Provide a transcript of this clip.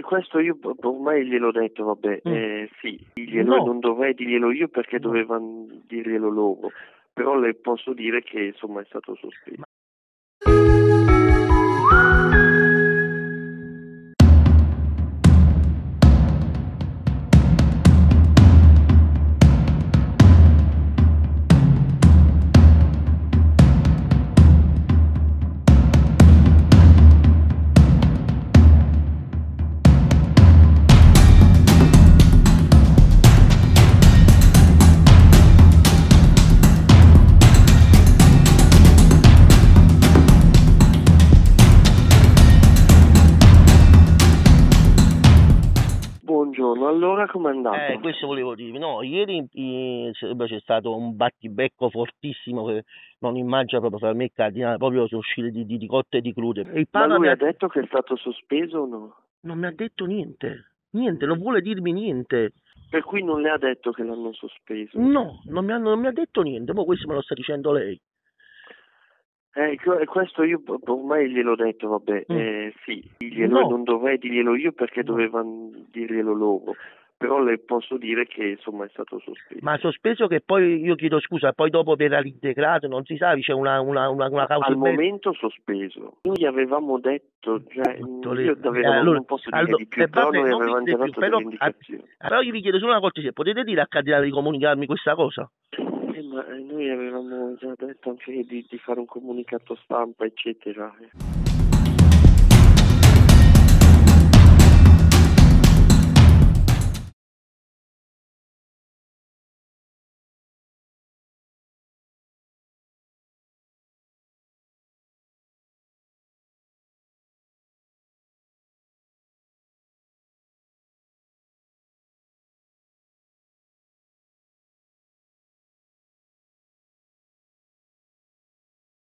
Questo io ormai gliel'ho detto, vabbè, sì, No. non dovrei dirglielo io perché dovevano dirglielo loro, però le posso dire che insomma è stato sospeso. Buongiorno, allora com'è andato? Questo volevo dirvi. No, ieri c'è stato un battibecco fortissimo che non immagino proprio fra me e il Cardinale, proprio sono uscite di cotte e di crude. Il Ma Papa lui ha detto che è stato sospeso o no? non mi ha detto niente, non vuole dirmi niente. Per cui non le ha detto che l'hanno sospeso? No, non mi ha detto niente, ma questo me lo sta dicendo lei. Questo io ormai gliel'ho detto, vabbè, sì, No. non dovrei dirglielo io perché dovevano dirglielo loro, però le posso dire che insomma è stato sospeso. Ma sospeso che poi io chiedo scusa, poi dopo verrà reintegrato, non si sa, c'è una causa Al momento sospeso. Noi avevamo detto, cioè, io allora, non posso dire di più, però vabbè, noi non mi avevamo dite già più, dato però, delle indicazioni. però io vi chiedo solo una cortesia, potete dire al Cardinale di comunicarmi questa cosa? Ma noi avevamo già detto anche di fare un comunicato stampa, eccetera.